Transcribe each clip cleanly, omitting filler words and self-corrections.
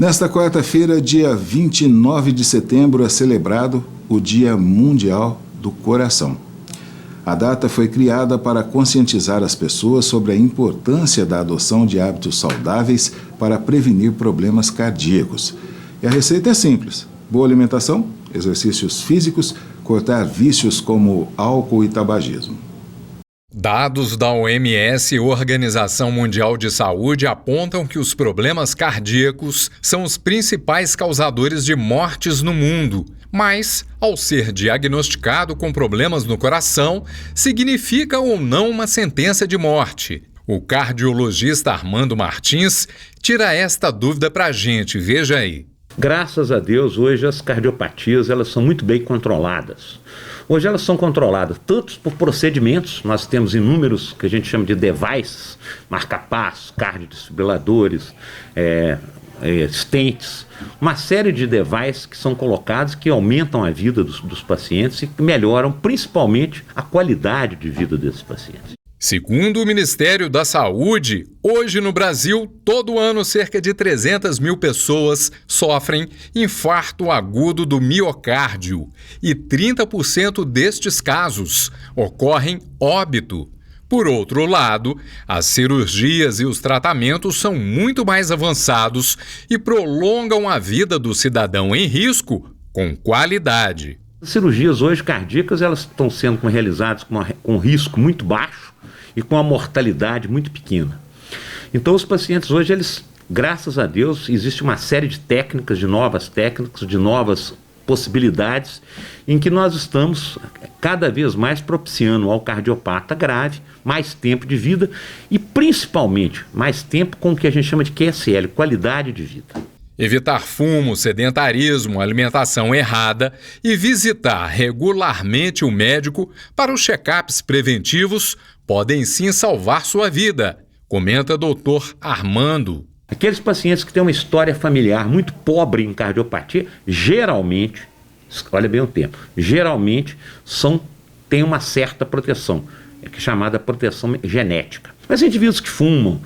Nesta quarta-feira, dia 29 de setembro, é celebrado o Dia Mundial do Coração. A data foi criada para conscientizar as pessoas sobre a importância da adoção de hábitos saudáveis para prevenir problemas cardíacos. E a receita é simples: boa alimentação, exercícios físicos, cortar vícios como álcool e tabagismo. Dados da OMS, Organização Mundial de Saúde, apontam que os problemas cardíacos são os principais causadores de mortes no mundo. Mas, ao ser diagnosticado com problemas no coração, significa ou não uma sentença de morte? O cardiologista Armando Martins tira esta dúvida pra gente, veja aí. Graças a Deus, hoje as cardiopatias elas são muito bem controladas. Hoje elas são controladas tanto por procedimentos, nós temos inúmeros que a gente chama de devices, marca-passo, cardiodesfibriladores, stents, uma série de devices que são colocados que aumentam a vida dos pacientes e que melhoram principalmente a qualidade de vida desses pacientes. Segundo o Ministério da Saúde, hoje no Brasil, todo ano cerca de 300 mil pessoas sofrem infarto agudo do miocárdio e 30% destes casos ocorrem óbito. Por outro lado, as cirurgias e os tratamentos são muito mais avançados e prolongam a vida do cidadão em risco com qualidade. As cirurgias hoje cardíacas elas estão sendo realizadas com risco muito baixo e com a mortalidade muito pequena. Então os pacientes hoje, eles, graças a Deus, existe uma série de técnicas, de novas possibilidades, em que nós estamos cada vez mais propiciando ao cardiopata grave mais tempo de vida e principalmente mais tempo com o que a gente chama de QSL, qualidade de vida. Evitar fumo, sedentarismo, alimentação errada e visitar regularmente o médico para os check-ups preventivos podem sim salvar sua vida, comenta Dr. Armando. Aqueles pacientes que têm uma história familiar muito pobre em cardiopatia, geralmente, olha bem o tempo, geralmente têm uma certa proteção, que é chamada proteção genética. Mas indivíduos que fumam,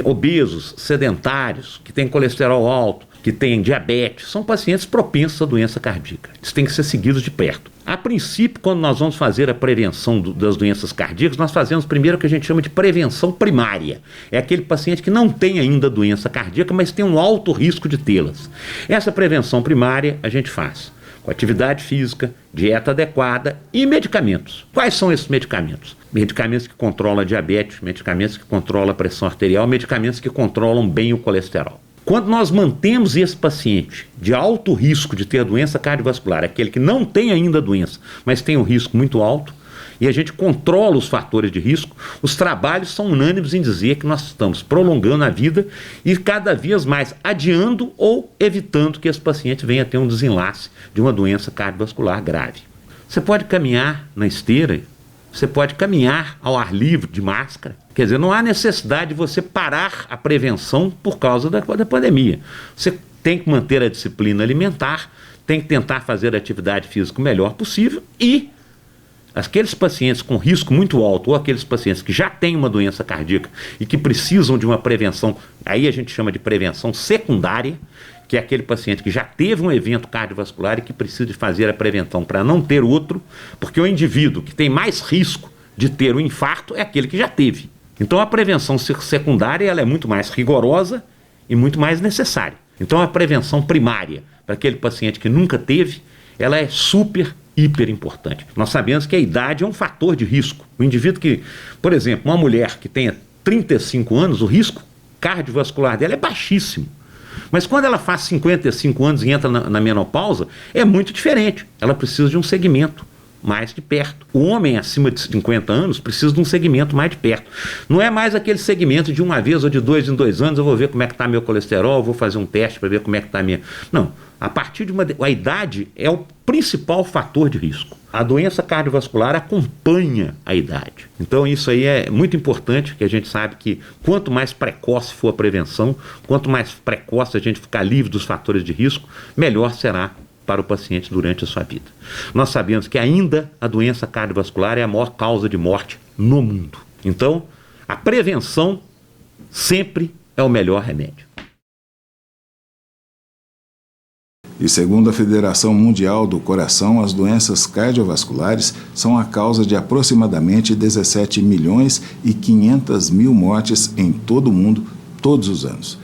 obesos, sedentários, que têm colesterol alto, que têm diabetes, são pacientes propensos à doença cardíaca. Eles têm que ser seguidos de perto. A princípio, quando nós vamos fazer a prevenção das doenças cardíacas, nós fazemos primeiro o que a gente chama de prevenção primária. É aquele paciente que não tem ainda doença cardíaca, mas tem um alto risco de tê-las. Essa prevenção primária a gente faz com atividade física, dieta adequada e medicamentos. Quais são esses medicamentos? Medicamentos que controlam a diabetes, medicamentos que controlam a pressão arterial, medicamentos que controlam bem o colesterol. Quando nós mantemos esse paciente de alto risco de ter doença cardiovascular, aquele que não tem ainda doença, mas tem um risco muito alto, e a gente controla os fatores de risco, os trabalhos são unânimes em dizer que nós estamos prolongando a vida e cada vez mais adiando ou evitando que esse paciente venha a ter um desenlace de uma doença cardiovascular grave. Você pode caminhar na esteira, você pode caminhar ao ar livre de máscara. Quer dizer, não há necessidade de você parar a prevenção por causa da pandemia. Você tem que manter a disciplina alimentar, tem que tentar fazer a atividade física o melhor possível e aqueles pacientes com risco muito alto ou aqueles pacientes que já têm uma doença cardíaca e que precisam de uma prevenção, aí a gente chama de prevenção secundária, que é aquele paciente que já teve um evento cardiovascular e que precisa de fazer a prevenção para não ter outro, porque o indivíduo que tem mais risco de ter um infarto é aquele que já teve. Então a prevenção secundária ela é muito mais rigorosa e muito mais necessária. Então a prevenção primária para aquele paciente que nunca teve, ela é hiper importante. Nós sabemos que a idade é um fator de risco. O indivíduo que, por exemplo, uma mulher que tenha 35 anos, o risco cardiovascular dela é baixíssimo. Mas quando ela faz 55 anos e entra na menopausa, é muito diferente. Ela precisa de um segmento mais de perto. O homem acima de 50 anos precisa de um segmento mais de perto. Não é mais aquele segmento de uma vez ou de 2 em 2 anos, eu vou ver como é que está meu colesterol, eu vou fazer um teste para ver como é que está a minha... Não, a partir de a idade é o principal fator de risco. A doença cardiovascular acompanha a idade. Então isso aí é muito importante, que a gente sabe que quanto mais precoce for a prevenção, quanto mais precoce a gente ficar livre dos fatores de risco, melhor será para o paciente durante a sua vida. Nós sabemos que ainda a doença cardiovascular é a maior causa de morte no mundo. Então, a prevenção sempre é o melhor remédio. E segundo a Federação Mundial do Coração, as doenças cardiovasculares são a causa de aproximadamente 17 milhões e 500 mil mortes em todo o mundo todos os anos.